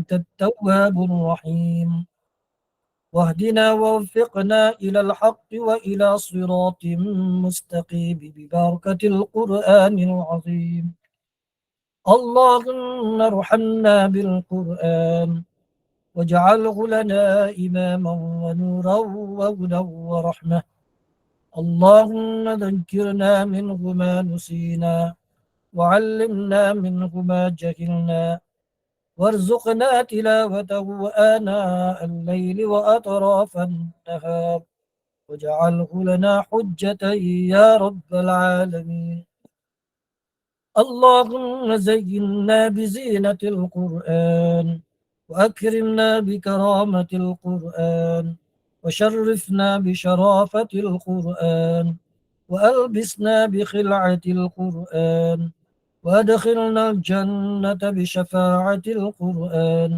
أنت التواب الرحيم. واهدنا ووفقنا إلى الحق وإلى صراط مستقيم ببركة القرآن العظيم. اللهم ارحمنا بالقرآن واجعله لنا إماما ونورا وهدى ورحمة. اللهم ذكرنا منه ما نسينا وعلمنا منه ما جهلنا وارزقنا تلاوته آناء الليل وأطراف النهار واجعله لنا حجة يا رب العالمين. اللهم زينا بزينة القرآن وأكرمنا بكرامة القرآن وشرفنا بشرافة القرآن وألبسنا بخلعة القرآن وأدخلنا الجنة بشفاعة القرآن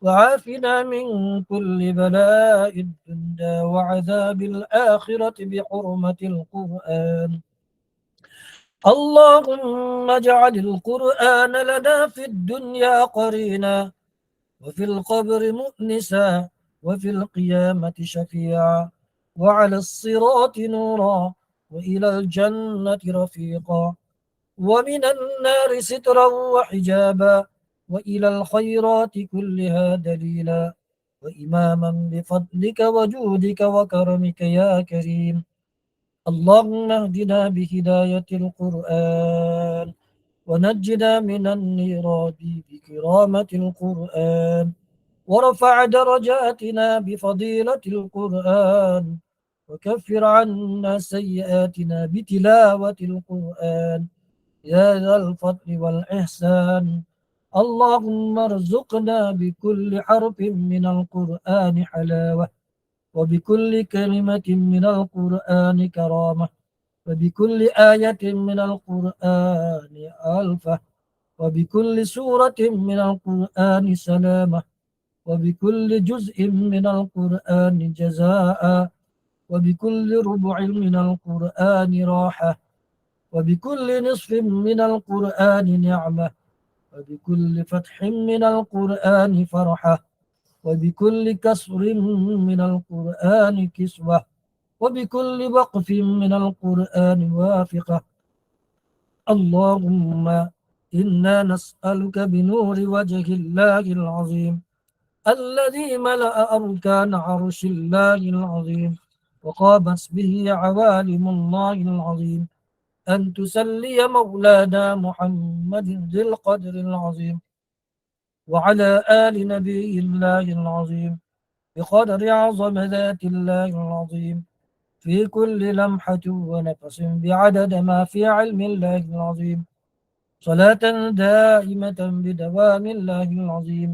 وعافنا من كل بلاء الدنيا وعذاب الآخرة بحرمة القرآن. اللهم اجعل القرآن لنا في الدنيا قرينا وفي القبر مؤنسا وفي القيامة شفيعا وعلى الصراط نورا وإلى الجنة رفيقا ومن النار سترا وحجابا وإلى الخيرات كلها دليلا وإماما بفضلك وجودك وكرمك يا كريم. اللهم اهدنا بهداية القرآن ونجنا من النيران بكرامة القرآن ورفع درجاتنا بفضيلة القرآن وكفر عنا سيئاتنا بتلاوة القرآن يا ذا الفضل والإحسان. اللهم ارزقنا بكل حرف من القرآن حلاوة وبكل كلمة من القرآن كرامة وبكل آية من القرآن ألفة وبكل سورة من القرآن سلامة وبكل جزء من القرآن جزاء وبكل ربع من القرآن راحة وبكل نصف من القرآن نعمة وبكل فتح من القرآن فرحة وبكل كسر من القرآن كسوة وبكل وقف من القرآن وافقة. اللهم إنا نسألك بنور وجه الله العظيم الذي ملأ أركان عرش الله العظيم وقامت به عوالم الله العظيم أن تسلي مولانا محمد ذي القدر العظيم وعلى آل نبي الله العظيم بقدر عظم ذات الله العظيم في كل لمحة ونفس بعدد ما في علم الله العظيم صلاة دائمة بدوام الله العظيم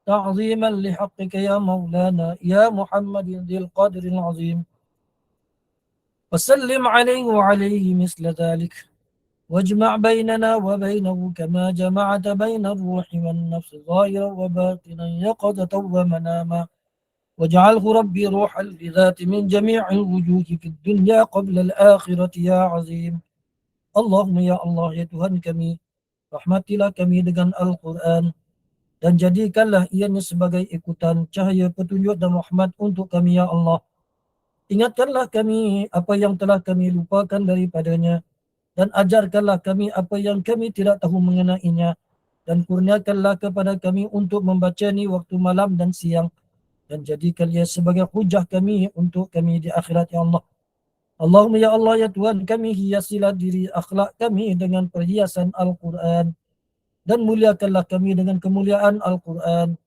تعظيما لحقك يا مولانا يا محمد ذي القدر العظيم وسلم عليه وعليه مثل ذلك واجمع بيننا وبينه كما جمعت بين الروح والنفس ظاهرا وباطنا يقظة ومناما واجعله ربي روحا لذات من جميع الوجوه في الدنيا قبل الآخرة يا عظيم. اللهم ya Allah ya Tuhan kami, rahmatilah kami dengan Al-Quran dan jadikanlah ianya sebagai ikutan cahaya petunjuk dan rahmat untuk kami ya Allah. Ingatkanlah kami apa yang telah kami lupakan daripadanya dan ajarkanlah kami apa yang kami tidak tahu mengenainya dan kurniakanlah kepada kami untuk membacanya waktu malam dan siang dan jadikan ia sebagai hujah kami untuk kami di akhirat ya Allah. Allahumma ya Allah ya Tuhan kami hiasilah diri akhlak kami dengan perhiasan Al-Quran dan muliakanlah kami dengan kemuliaan Al-Quran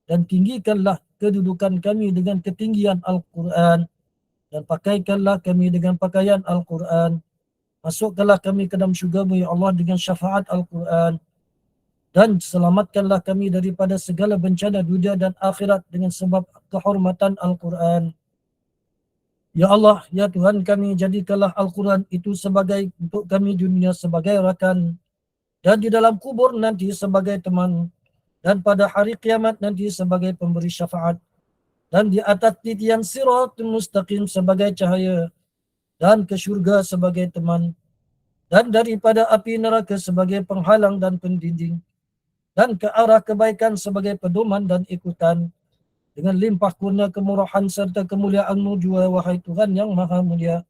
dan tinggikanlah kedudukan kami dengan ketinggian Al-Quran dan pakaikanlah kami dengan pakaian Al-Quran. Masukkanlah kami ke dalam syurga-Mu ya Allah dengan syafaat Al-Quran dan selamatkanlah kami daripada segala bencana dunia dan akhirat dengan sebab kehormatan Al-Quran. Ya Allah, ya Tuhan kami, jadikanlah Al-Quran itu sebagai untuk kami dunia sebagai rakan dan di dalam kubur nanti sebagai teman dan pada hari kiamat nanti sebagai pemberi syafaat dan di atas titian sirat mustaqim sebagai cahaya dan ke syurga sebagai teman dan daripada api neraka sebagai penghalang dan pendinding. dan ke arah kebaikan sebagai pedoman dan ikutan. Dengan limpah kurnia kemurahan serta kemuliaan-Mu jua, wahai Tuhan yang maha mulia.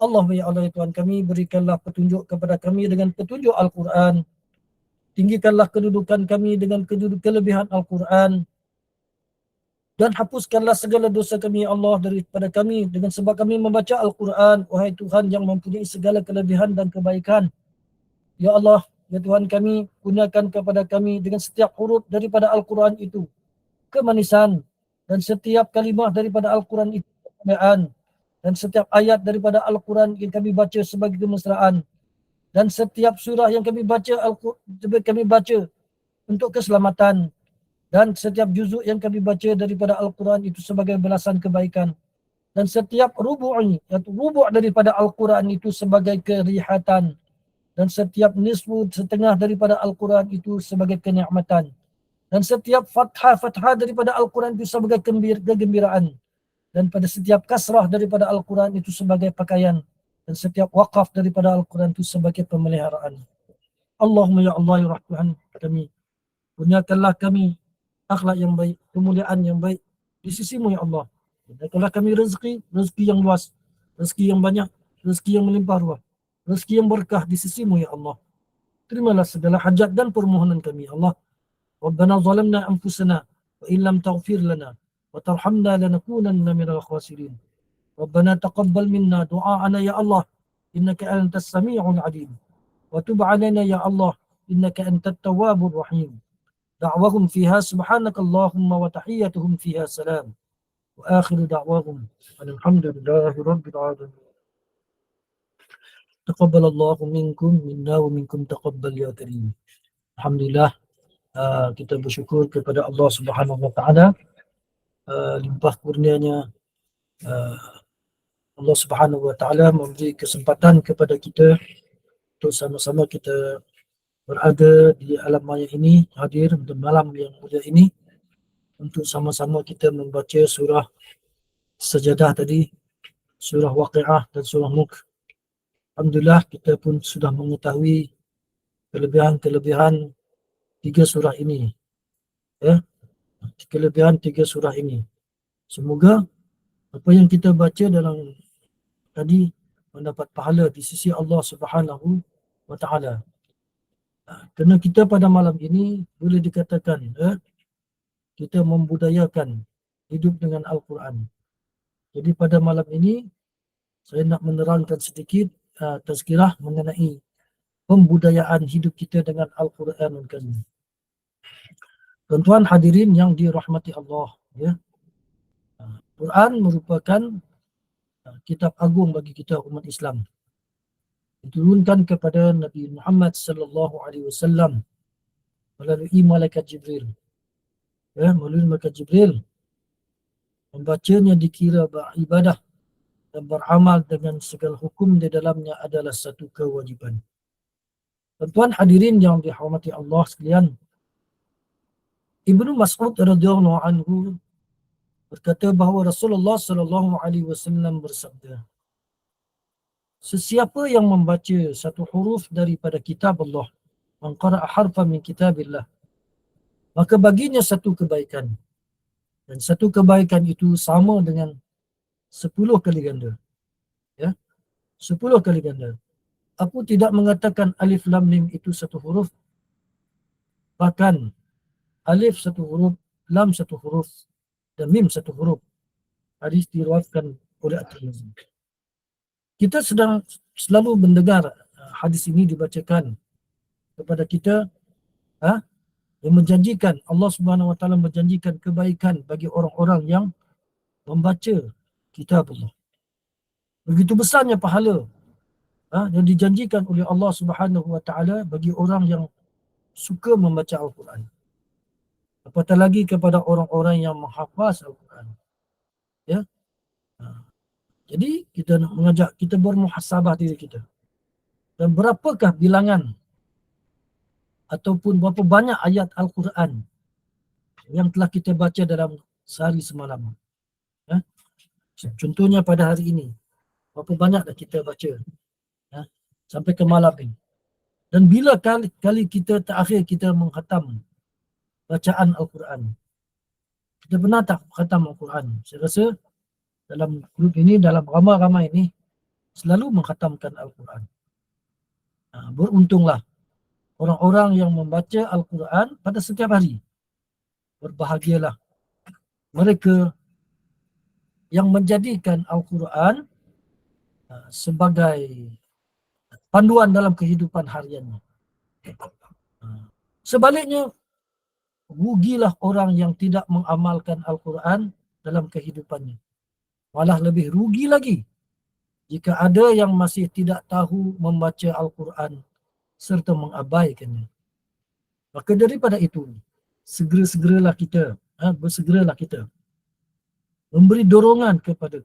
Allah ya Allah Tuhan kami, berikanlah petunjuk kepada kami dengan petunjuk Al-Quran. Tinggikanlah kedudukan kami dengan kelebihan Al-Quran. Dan hapuskanlah segala dosa kami ya Allah daripada kami dengan sebab kami membaca Al-Quran. Wahai Tuhan yang mempunyai segala kelebihan dan kebaikan. Ya Allah, ya Tuhan kami, kurniakan kepada kami dengan setiap huruf daripada Al-Quran itu kemanisan, dan setiap kalimah daripada Al-Quran itu kemuliaan, dan setiap ayat daripada Al-Quran yang kami baca sebagai kemesraan, dan setiap surah yang kami baca untuk keselamatan, dan setiap juzuk yang kami baca daripada Al-Quran itu sebagai balasan kebaikan, dan setiap rubu' daripada Al-Quran itu sebagai kerihatan, dan setiap nisfu setengah daripada Al-Quran itu sebagai kenikmatan, dan setiap fathah daripada Al-Quran itu sebagai kegembiraan, dan pada setiap kasrah daripada Al-Quran itu sebagai pakaian, dan setiap waqaf daripada Al-Quran itu sebagai pemeliharaan. Allahumma ya Allah ya Rahman kami, kurniakanlah kami akhlak yang baik, kemuliaan yang baik di sisi-Mu ya Allah. Kurniakanlah kami rezeki yang luas, rezeki yang banyak, rezeki yang melimpah ruah, rezeki yang berkah di sisi-Mu ya Allah. Terimalah segala hajat dan permohonan kami ya Allah. Rabbana zalamna anfusana wa in lam taghfir lana wa tarhamna lanakunanna minal khasirin. Rabbana taqabbal minna du'aana ya Allah, innaka antas sami'ul alim. Wa tub 'alaina ya Allah, innaka antat tawwabur rahim. Da'wahum fiha subhanakallahumma wa tahiyyatuhum fiha salam. Wa akhiru da'wahum alhamdulillahi rabbil alamin. Taqabbalallahu minkum minna wa minkum taqabbal ya karim. Alhamdulillah, kita bersyukur kepada Allah Subhanahu wa taala, limpah kurnianya Allah Subhanahu wa taala memberi kesempatan kepada kita untuk sama-sama kita berada di alam maya ini, hadir di malam yang mulia ini untuk sama-sama kita membaca surah Sajadah tadi, surah Waqiah dan surah Mulk. Alhamdulillah, kita pun sudah mengetahui kelebihan-kelebihan tiga surah ini. Kelebihan tiga surah ini. Semoga apa yang kita baca dalam tadi mendapat pahala di sisi Allah Subhanahu wa taala. Kerana kita pada malam ini boleh dikatakan kita membudayakan hidup dengan Al-Quran. Jadi pada malam ini saya nak menerangkan sedikit tazkirah mengenai pembudayaan hidup kita dengan Al-Quranul Karim. Tuan-tuan hadirin yang dirahmati Allah, ya. Quran merupakan kitab agung bagi kita umat Islam. Diturunkan kepada Nabi Muhammad sallallahu alaihi wasallam melalui malaikat Jibril. Melalui malaikat Jibril. Membacanya dikira beribadah dan beramal dengan segala hukum di dalamnya adalah satu kewajiban. Tuan-tuan hadirin yang dirahmati Allah sekalian, Ibnu Mas'ud radhiyallahu anhu berkata bahawa Rasulullah sallallahu alaihi wasallam bersabda, sesiapa yang membaca satu huruf daripada kitab Allah, man qara'a harfan min kitabillah, maka baginya satu kebaikan, dan satu kebaikan itu sama dengan 10 kali ganda. 10 kali ganda. Aku tidak mengatakan alif lam mim itu satu huruf, bahkan alif satu huruf, lam satu huruf, dan mim satu huruf. Hadis diriwayatkan oleh At-Tirmizi. Kita sedang selalu mendengar hadis ini dibacakan kepada kita, yang menjanjikan, Allah Subhanahu Wa Taala menjanjikan kebaikan bagi orang-orang yang membaca kitab Allah. Begitu besarnya pahala yang dijanjikan oleh Allah Subhanahu Wa Taala bagi orang yang suka membaca Al-Quran. Apatah lagi kepada orang-orang yang menghafaz Al-Quran. Ya. Jadi kita nak mengajak kita bermuhasabah diri kita. Dan berapakah bilangan ataupun berapa banyak ayat Al-Quran yang telah kita baca dalam sehari semalam. Ya. Contohnya pada hari ini, berapa banyak dah kita baca sampai ke malam ini. Dan bila kali kita terakhir kita mengkhatam bacaan Al-Quran. Kita pernah tak khatam Al-Quran? Saya rasa dalam grup ini, dalam ramai-ramai ini, selalu mengkhatamkan Al-Quran. Beruntunglah orang-orang yang membaca Al-Quran pada setiap hari. Berbahagialah mereka yang menjadikan Al-Quran sebagai panduan dalam kehidupan hariannya. Sebaliknya, rugilah orang yang tidak mengamalkan Al-Quran dalam kehidupannya. Malah lebih rugi lagi jika ada yang masih tidak tahu membaca Al-Quran serta mengabaikannya. Maka daripada itu, bersegeralah kita memberi dorongan kepada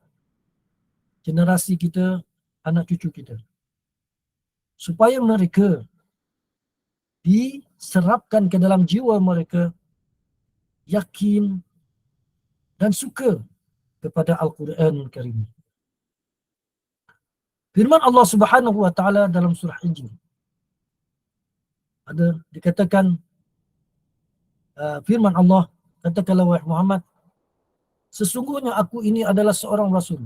generasi kita, anak cucu kita, supaya mereka diserapkan ke dalam jiwa mereka yakin dan suka kepada Al-Quran Karim. Firman Allah Subhanahu wa taala dalam surah Injil ada dikatakan, firman Allah, katakanlah wahai Muhammad, sesungguhnya aku ini adalah seorang rasul.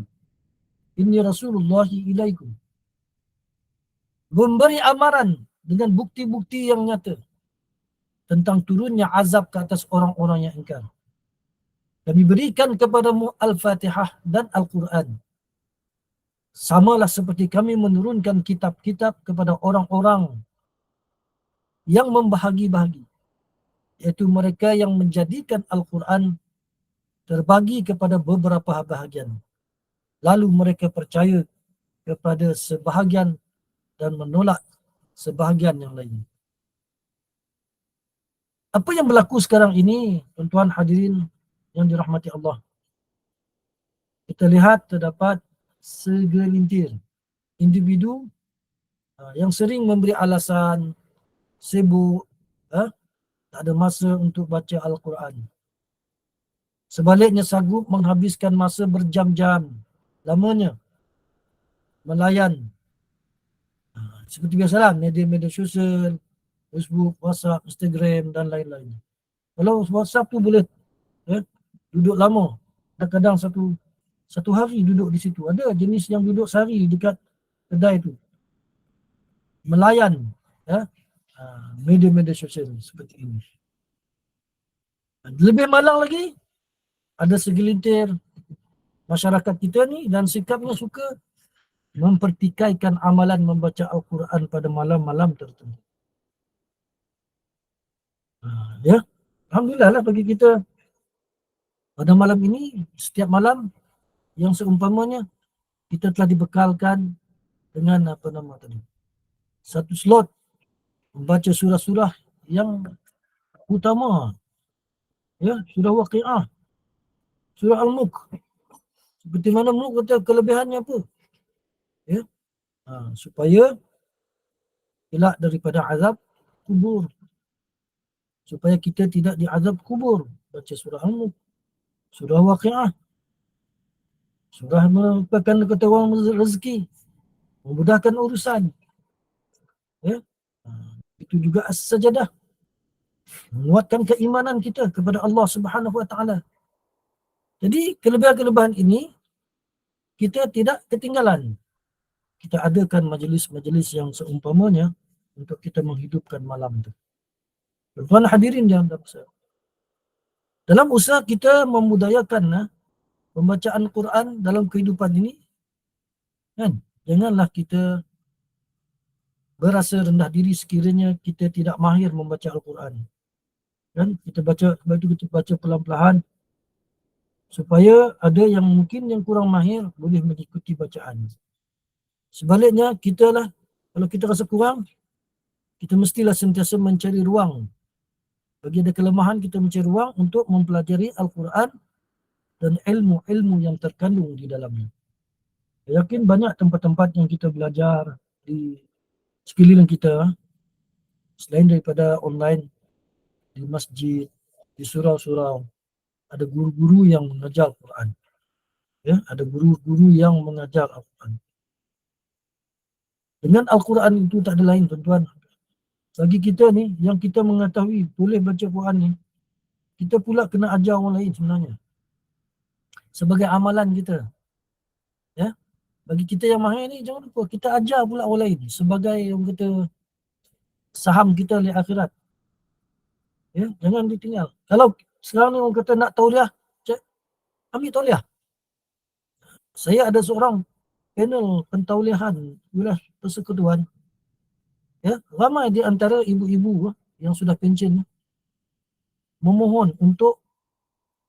Inni rasulullahi ilaikum. Memberi amaran dengan bukti-bukti yang nyata tentang turunnya azab ke atas orang-orang yang ingkar. Kami berikan kepadamu Al-Fatihah dan Al-Quran. Samalah seperti kami menurunkan kitab-kitab kepada orang-orang yang membahagi-bahagi, iaitu mereka yang menjadikan Al-Quran terbagi kepada beberapa bahagian. Lalu mereka percaya kepada sebahagian dan menolak sebahagian yang lain. Apa yang berlaku sekarang ini, tuan-tuan hadirin yang dirahmati Allah? Kita lihat terdapat segelintir individu yang sering memberi alasan sibuk, tak ada masa untuk baca Al-Quran. Sebaliknya sanggup menghabiskan masa berjam-jam lamanya melayan seperti biasalah media-media sosial, Facebook, WhatsApp, Instagram dan lain-lain. Kalau WhatsApp tu boleh duduk lama, kadang-kadang satu hari duduk di situ. Ada jenis yang duduk sehari dekat kedai tu melayan media-media sosial seperti ini. Lebih malang lagi, ada segelintir masyarakat kita ni dan sikapnya suka mempertikaikan amalan membaca Al-Quran pada malam-malam tertentu. Alhamdulillah lah bagi kita pada malam ini, setiap malam yang seumpamanya kita telah dibekalkan dengan satu slot membaca surah-surah yang utama, surah Waqi'ah, surah Al-Mulk. Seperti mana Mulk kata kelebihannya apa? Supaya elak daripada azab kubur, supaya kita tidak diazab kubur. Baca surah Al-Mulk, surah Waqi'ah, surah merupakan kata orang rezeki, memudahkan urusan. Itu juga as-sajadah, menguatkan keimanan kita kepada Allah Subhanahu wa taala. Jadi kelebihan-kelebihan ini kita tidak ketinggalan. Kita adakan majlis-majlis yang seumpamanya untuk kita menghidupkan malam itu. Tuan-tuan hadirin yang besar, dalam usaha kita memudayakan pembacaan Quran dalam kehidupan ini, janganlah kita berasa rendah diri sekiranya kita tidak mahir membaca Al-Quran. Kita baca pelan-pelan supaya ada yang mungkin yang kurang mahir boleh mengikuti bacaan. Sebaliknya kalau kita rasa kurang, kita mestilah sentiasa mencari ruang. Bagi ada kelemahan, kita mencari ruang untuk mempelajari Al-Quran dan ilmu-ilmu yang terkandung di dalamnya. Saya yakin banyak tempat-tempat yang kita belajar di sekeliling kita, selain daripada online, di masjid, di surau-surau, ada guru-guru yang mengajar Al-Quran. Ada guru-guru yang mengajar Al-Quran. Dengan Al-Quran itu tak ada lain, tuan-tuan. Bagi kita ni, yang kita mengetahui boleh baca Quran ni, kita pula kena ajar orang lain sebenarnya. Sebagai amalan kita. Ya. Bagi kita yang mahir ni, jangan lupa kita ajar pula orang lain sebagai orang kata saham kita di akhirat. Ya, jangan ditinggal. Kalau sekarang ni orang kata nak tauliah, ambil tauliah. Saya ada seorang panel pentauliahan wilayah persekutuan. Ya, ramai di antara ibu-ibu yang sudah pencen memohon untuk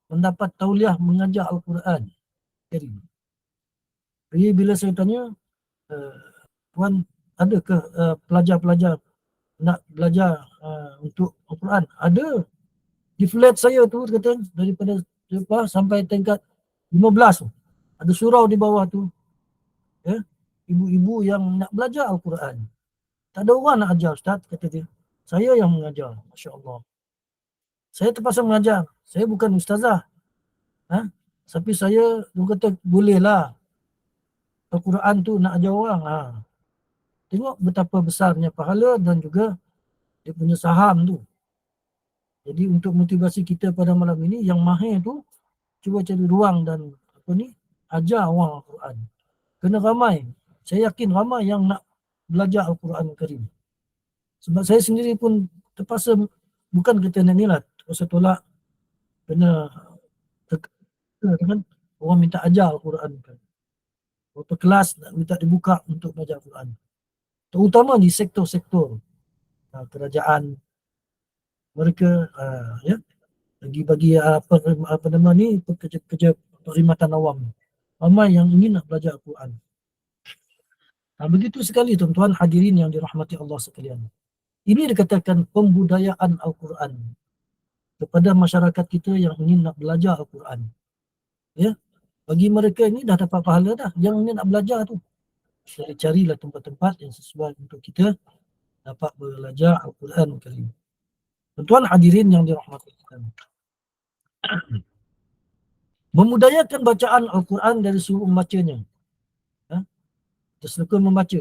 mendapat tauliah mengajar Al-Quran. Jadi bila saya tanya, Puan adakah pelajar-pelajar nak belajar untuk Al-Quran? Ada. Di flat saya tu kata daripada sampai tingkat 15 tu. Ada surau di bawah tu. Ya, ibu-ibu yang nak belajar Al-Quran. Tak ada orang nak ajar Ustaz, kata dia. Saya yang mengajar, Masya Allah. Saya terpaksa mengajar. Saya bukan ustazah. Tapi saya kata bolehlah Al-Quran tu nak ajar orang. Tengok betapa besarnya pahala dan juga dia punya saham tu. Jadi untuk motivasi kita pada malam ini, yang mahir tu cuba cari ruang dan ajar orang Al-Quran. Kena ramai. Saya yakin ramai yang nak belajar Al-Quran Karim. Sebab saya sendiri pun terpaksa, bukan kita ni lah, terpaksa tolak kena dengan orang minta ajar Al-Quran. Beberapa kelas nak minta dibuka untuk belajar Al-Quran. Terutama di sektor-sektor kerajaan mereka, ya, bagi apa nama ni, pekerja-pekerja perkhidmatan awam. Ramai yang ingin nak belajar Al-Quran. Begitu sekali tuan-tuan hadirin yang dirahmati Allah sekalian. Ini dikatakan pembudayaan Al-Quran kepada masyarakat kita yang ingin nak belajar Al-Quran. Ya, bagi mereka ini dah dapat pahala dah. Yang ingin nak belajar tu, carilah tempat-tempat yang sesuai untuk kita dapat belajar Al-Quran Karim. Tuan-tuan hadirin yang dirahmati Allah. Memudayakan bacaan Al-Quran dari suruh membacanya. Kita suka membaca.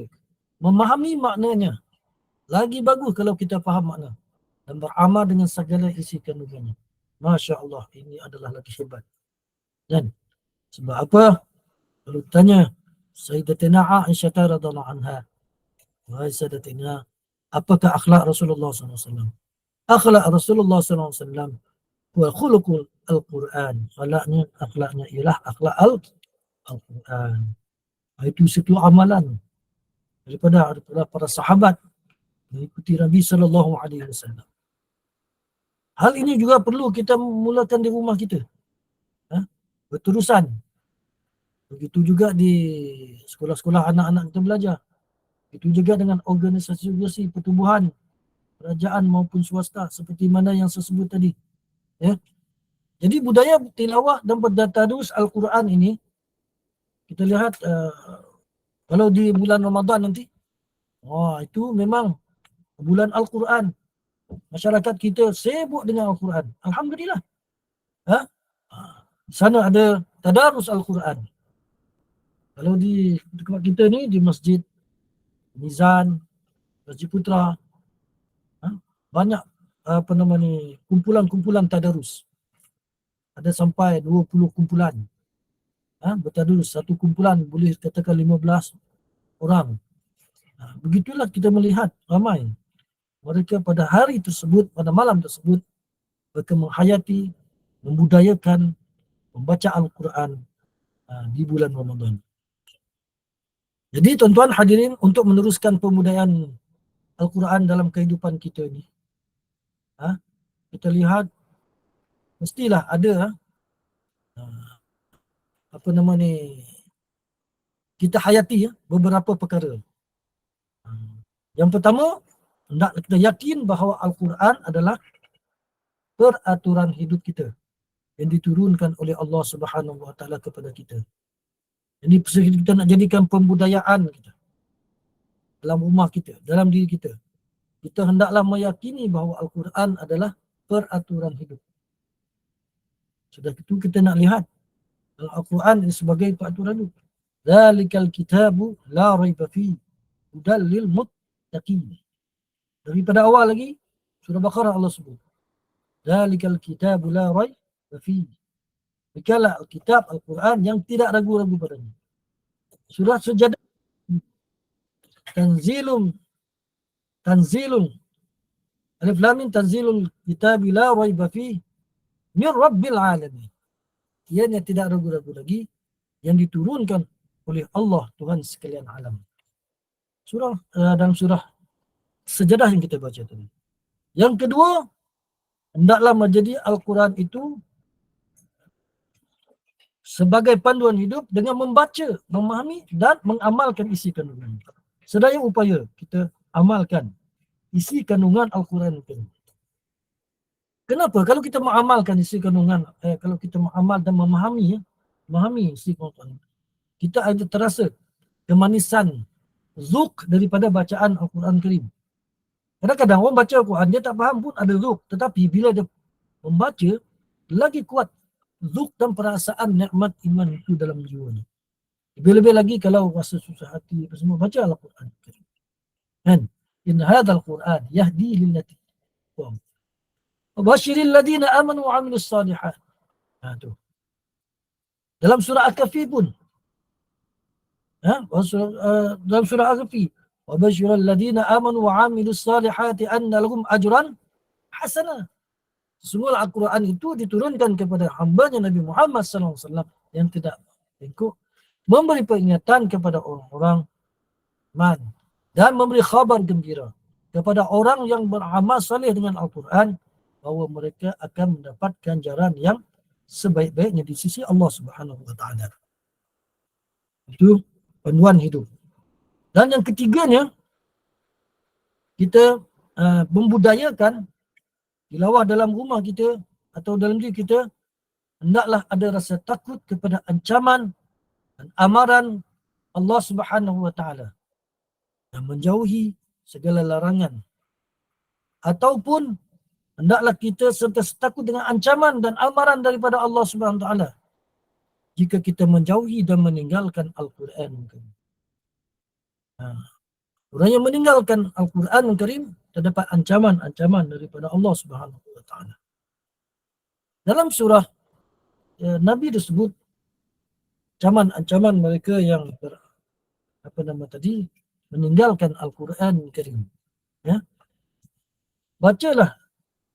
Memahami maknanya. Lagi bagus kalau kita faham makna. Dan beramal dengan segala isi kandungannya. Masya Allah, ini adalah lagi hebat. Dan sebab apa? Kalau tanya Sayyidatina Aisyah radhiyallahu anha, wahai Sayyidatina, apakah akhlak Rasulullah SAW? Akhlak Rasulullah SAW wa khuluqul Al-Quran. Akhlaknya ialah akhlak Al-Quran. Itu satu amalan daripada para sahabat mengikuti Nabi SAW. Hal ini juga perlu kita mulakan di rumah kita. Berterusan. Begitu juga di sekolah-sekolah anak-anak kita belajar. Begitu juga dengan organisasi pertubuhan kerajaan maupun swasta seperti mana yang saya sebut tadi. Ya. Jadi budaya tilawah dan bertadarus Al-Quran ini, kita lihat kalau di bulan Ramadan nanti, itu memang bulan Al-Quran. Masyarakat kita sibuk dengan Al-Quran. Alhamdulillah. Di sana ada tadarus Al-Quran. Kalau di tempat kita ni, di Masjid Mizan, Masjid Putra, banyak kumpulan-kumpulan tadarus. Ada sampai 20 kumpulan. Bertadarus. Satu kumpulan boleh katakan 15 orang. Begitulah kita melihat ramai mereka pada hari tersebut, pada malam tersebut, mereka menghayati, membudayakan membaca Al-Quran di bulan Ramadan. Jadi tuan-tuan hadirin, untuk meneruskan pembudayaan Al-Quran dalam kehidupan kita ni, kita lihat mestilah ada kita hayati beberapa perkara. Yang pertama, nak kita yakin bahawa Al-Quran adalah peraturan hidup kita yang diturunkan oleh Allah Subhanahu Wa Taala kepada kita. Jadi kita nak jadikan pembudayaan kita dalam rumah kita, dalam diri kita. Kita hendaklah meyakini bahawa Al-Quran adalah peraturan hidup. Sudah itu kita nak lihat Al-Quran sebagai peraturan hidup. Zalikal kitabu la raiba fi hudal lil muttaqin. Daripada awal lagi surah Baqarah Allah sebut. Dzalikal kitabu la raiba fihi. Demikianlah Alkitab Al-Quran yang tidak ragu-ragu padanya. Surah Sajadah, tanzilun alif lam mim tanzilul kitabi la raiba fihi min rabbil alamin. Ianya tidak ragu-ragu lagi yang diturunkan oleh Allah Tuhan sekalian alam. Dalam surah Sajadah yang kita baca tadi. Yang kedua, hendaklah menjadi Al-Quran itu sebagai panduan hidup dengan membaca, memahami dan mengamalkan isi kandungan. Sedaya upaya kita amalkan isi kandungan Al-Quran itu. Kenapa? Kalau kita mengamalkan isi kandungan, kalau kita mengamal dan memahami isi Al-Quran, kita ada terasa kemanisan zuk daripada bacaan Al-Quran Karim. Kadang-kadang orang baca Al-Quran, dia tak faham pun ada zuk. Tetapi bila dia membaca, lagi kuat zuk dan perasaan nikmat iman itu dalam jiwanya. Lebih-lebih lagi kalau rasa susah hati, semua baca Al-Quran Karim. Dan in hadzal Quran yahdi lillati wa basyiril ladina amanu wa 'amilus shalihat. Tu. Dalam surah Al-Kahfi pun. Dalam surah Al-Kahfi, wa basyiril ladina amanu wa 'amilus salihati anna lahum ajran hasanah. Sesungguhnya Al-Quran itu diturunkan kepada hamba-Nya Nabi Muhammad SAW yang tidak bengkok, memberi peringatan kepada orang-orang iman dan memberi khabar gembira kepada orang yang beramal saleh dengan Al-Quran bahawa mereka akan mendapat ganjaran yang sebaik-baiknya di sisi Allah Subhanahu wa taala. Itu panduan hidup. Dan yang ketiganya, kita membudayakan tilawah dalam rumah kita atau dalam diri kita, hendaklah ada rasa takut kepada ancaman dan amaran Allah Subhanahu wa taala dan menjauhi segala larangan. Ataupun hendaklah kita sentiasa takut dengan ancaman dan amaran daripada Allah Subhanahu wa taala jika kita menjauhi dan meninggalkan Al-Quran Karim. Orang yang meninggalkan Al-Quran Karim terdapat ancaman-ancaman daripada Allah Subhanahu wa taala. Dalam surah Nabi disebut ancaman mereka yang meninggalkan Al-Quran Karim. Ya. Bacalah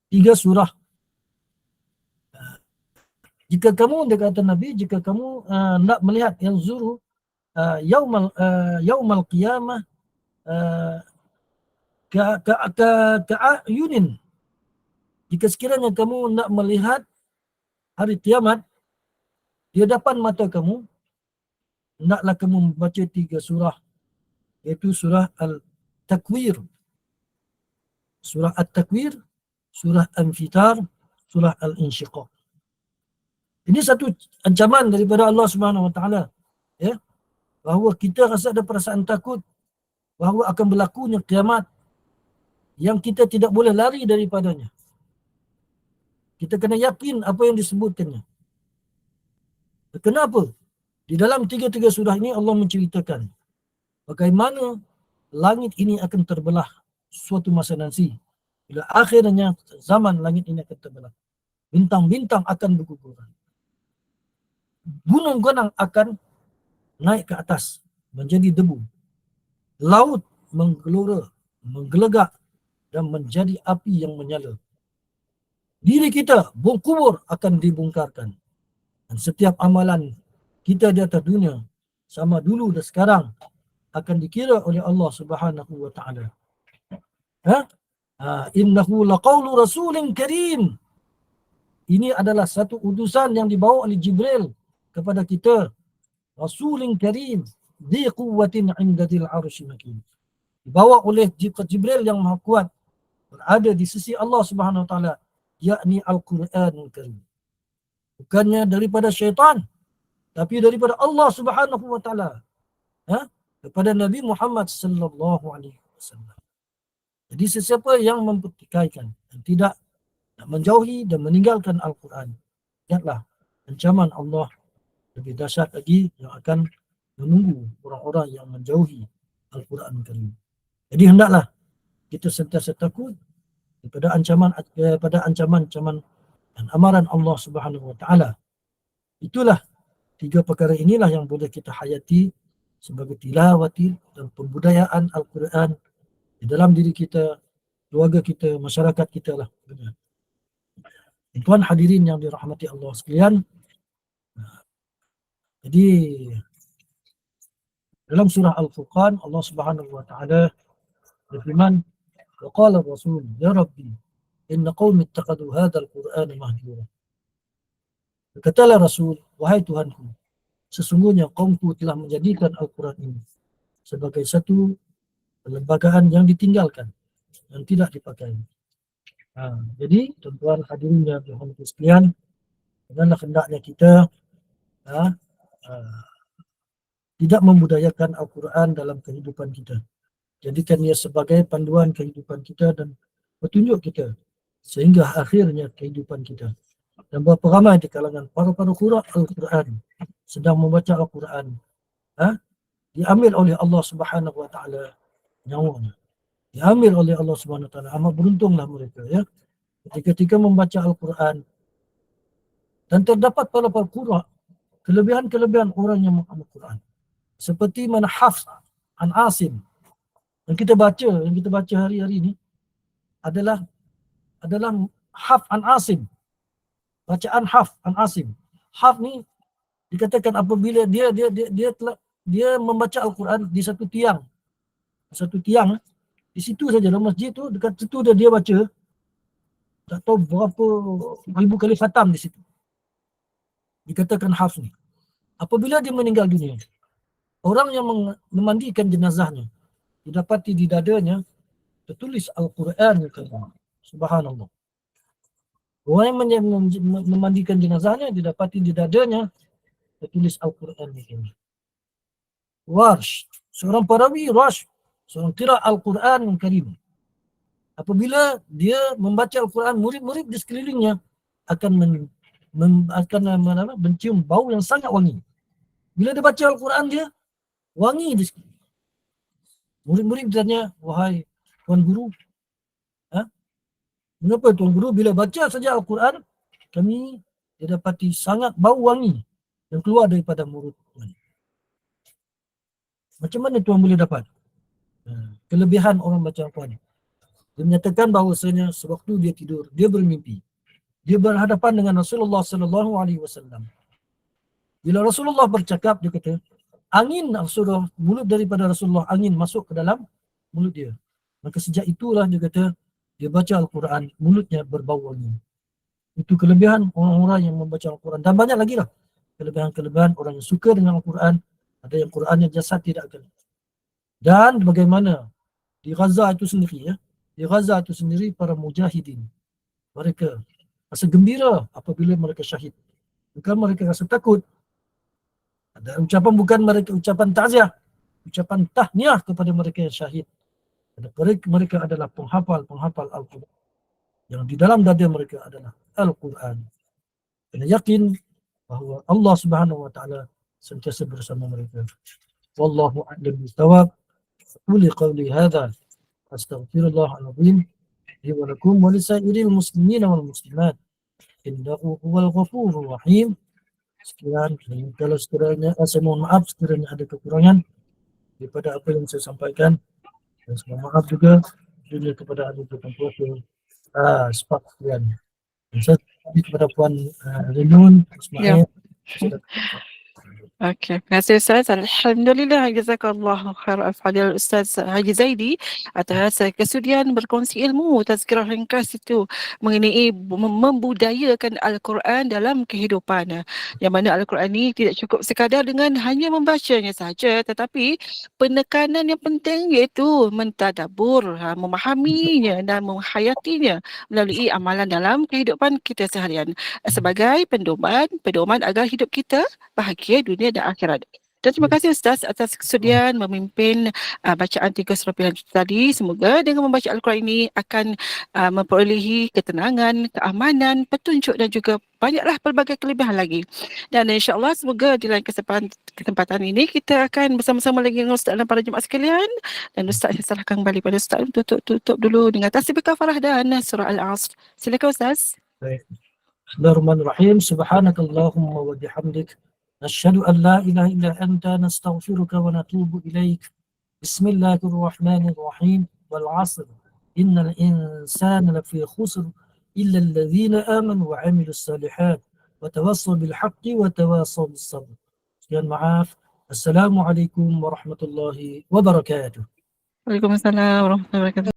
3 surah. Jika kamu, dia kata Nabi, jika kamu nak melihat yang zuru yaumal qiyamah ka'ayunin, jika sekiranya kamu nak melihat hari kiamat di hadapan mata kamu, naklah kamu membaca 3 surah, iaitu surah Al-Takwir, surah At-Takwir, surah Al-Infitar, surah Al-Insyiqaq. Ini satu ancaman daripada Allah Subhanahu wa taala, ya, bahawa kita rasa ada perasaan takut bahawa akan berlakunya kiamat yang kita tidak boleh lari daripadanya. Kita kena yakin apa yang disebutkannya. Kenapa? Di dalam 3 surah ini Allah menceritakan bagaimana langit ini akan terbelah suatu masa nanti. Bila akhirnya zaman langit ini akan terbelah. Bintang-bintang akan berguguran. Gunung-gunung akan naik ke atas menjadi debu. Laut menggelora, menggelegak dan menjadi api yang menyala. Diri kita kubur akan dibongkarkan. Dan setiap amalan kita di atas dunia, sama dulu dan sekarang, akan dikira oleh Allah Subhanahu wa taala. Innahu laqawlu rasulin karim. Ini adalah satu utusan yang dibawa oleh Jibril kepada kita. Rasulin karim di quwwatin 'inda dzil 'arsy makin. Dibawa oleh Jibril yang maha kuat, berada di sisi Allah Subhanahu wa taala, yakni Al-Quran Karim. Bukannya daripada syaitan, tapi daripada Allah Subhanahu wa taala, kepada Nabi Muhammad sallallahu alaihi wasallam. Jadi sesiapa yang mempertikaikan dan tidak nak menjauhi dan meninggalkan Al-Quran, ingatlah ancaman Allah lebih dahsyat lagi yang akan menunggu orang-orang yang menjauhi Al-Quran Karim. Jadi hendaklah kita sentiasa takut daripada ancaman dan amaran Allah Subhanahu wa taala. Itulah tiga perkara inilah yang boleh kita hayati sebagai tilawati dan pembudayaan Al-Quran di dalam diri kita, keluarga kita, masyarakat kita lah. Tuan hadirin yang dirahmati Allah sekalian, jadi dalam surah Al-Furqan Allah Subhanahu wa taala berfirman, wa qala Rasul ya Rabbi inna qaumi ittakhadhu hadzal Qur'ana mahjura. Berkatalah Rasul, wahai Tuhanku, sesungguhnya kaumku telah menjadikan Al-Quran ini sebagai satu perlembagaan yang ditinggalkan dan tidak dipakai. Jadi tuan-tuan hadirin yang dirahmati sekalian, janganlah hendaknya kita tidak membudayakan Al-Quran dalam kehidupan kita. Jadikan ia sebagai panduan kehidupan kita dan petunjuk kita sehingga akhirnya kehidupan kita. Dan berapa ramai di kalangan para qurra Al-Quran sedang membaca Al-Quran, diambil oleh Allah Subhanahu wa taala nyawanya. Diambil oleh Allah Subhanahu wa taala. Amat beruntunglah mereka ya. Ketika membaca Al-Quran dan terdapat para qurra kelebihan-kelebihan orang yang menghafal Al-Quran. Seperti mana Hafs an Asim yang kita baca hari-hari ini adalah Hafs an Asim. Bacaan Hafs an Asim. Hafs ni dikatakan apabila dia membaca Al-Quran di satu tiang, di situ saja dalam masjid tu, dekat situ dia baca, tak tahu berapa ribu kali khatam di situ. Dikatakan Hafs ni, apabila dia meninggal dunia, orang yang memandikan jenazahnya didapati di dadanya tertulis Al-Quran. Subhanallah. Orang yang memandikan jenazahnya didapati di dadanya tertulis Al-Quran. Warsh, seorang perawi Warsh, seorang qira Al-Quran yang karim. Apabila dia membaca Al-Quran, murid-murid di sekelilingnya akan mencium bau yang sangat wangi. Bila dia baca Al-Quran, dia wangi di sekeliling. Murid-murid bertanya, wahai Tuan Guru, mengapa Tuan Guru bila baca saja Al-Quran, kami didapati sangat bau wangi yang keluar daripada mulut. Macam mana Tuan boleh dapat? Kelebihan orang baca Al-Quran. Dia menyatakan bahawasanya sewaktu dia tidur, dia bermimpi. Dia berhadapan dengan Rasulullah sallallahu alaihi wasallam. Bila Rasulullah bercakap, dia kata, mulut daripada Rasulullah, angin masuk ke dalam mulut dia. Maka sejak itulah dia kata, dia baca Al-Quran, mulutnya berbau wangi. Itu kelebihan orang-orang yang membaca Al-Quran. Dan banyak lagi lah kelebihan-kelebihan orang yang suka dengan Al-Quran. Ada yang Qurannya jasad tidak akan. Dan bagaimana di Gaza itu sendiri, di Gaza itu sendiri para mujahidin, mereka rasa gembira apabila mereka syahid. Bukan mereka rasa takut. Ada ucapan, bukan mereka ucapan ta'ziah, ucapan tahniah kepada mereka yang syahid. Mereka adalah penghafal Al-Quran. Yang di dalam dada mereka adalah Al-Quran. Kena yakin bahawa Allah Subhanahu wa taala sentiasa bersama mereka. Wallahu a'lam bishawab. Quli qawli hadza astaghfirullahal azim li wa lakum wa lisairil muslimina wal muslimat innahu huwal ghafurur rahim. Sekian, kalau sekiranya saya mohon maaf sekiranya ada kekurangan daripada apa yang saya sampaikan, dan saya mohon maaf juga kepada ahli kuasa sepak sekalian. Saya kepada Puan Renun Ismail. Okey, terima kasih Ustaz. Alhamdulillah, jazakallahu khair al-fadil Ustaz Haji Zaidi atas kesudian berkongsi ilmu tazkirah ringkas itu mengenai membudayakan Al-Quran dalam kehidupan. Yang mana Al-Quran ini tidak cukup sekadar dengan hanya membacanya saja, tetapi penekanan yang penting iaitu mentadabur, memahaminya dan menghayatinya melalui amalan dalam kehidupan kita seharian sebagai pedoman agar hidup kita bahagia dunia dan akhirat. Dan terima kasih Ustaz atas kesudian memimpin bacaan 3 surah pilihan tadi. Semoga dengan membaca Al-Quran ini akan memperolehi ketenangan, keamanan, petunjuk dan juga banyaklah pelbagai kelebihan lagi. Dan insya-Allah semoga di lain kesempatan ini kita akan bersama-sama lagi dengan Ustaz dan para jemaah sekalian. Dan Ustaz saya serahkan kembali pada Ustaz untuk tutup dulu dengan tasbih kafarah dan surah Al-Asr. Silakan Ustaz. Baik. Bismillahirrahmanirrahim. Subhanakallahumma wa bihamdik. Nasyhadu an la ilaha illa anta nastaghfiruka wa natubu ilaik. Bismillahirrahmanirrahim. Wal 'asr. Innal insana lafi khusr illa alladhina amanu wa 'amilus salihat wa tawassaw bil haqqi wa tawassaw bis sabr. Sekian maaf. Assalamualaikum warahmatullahi wabarakatuh. Waalaikumsalam warahmatullahi wabarakatuh.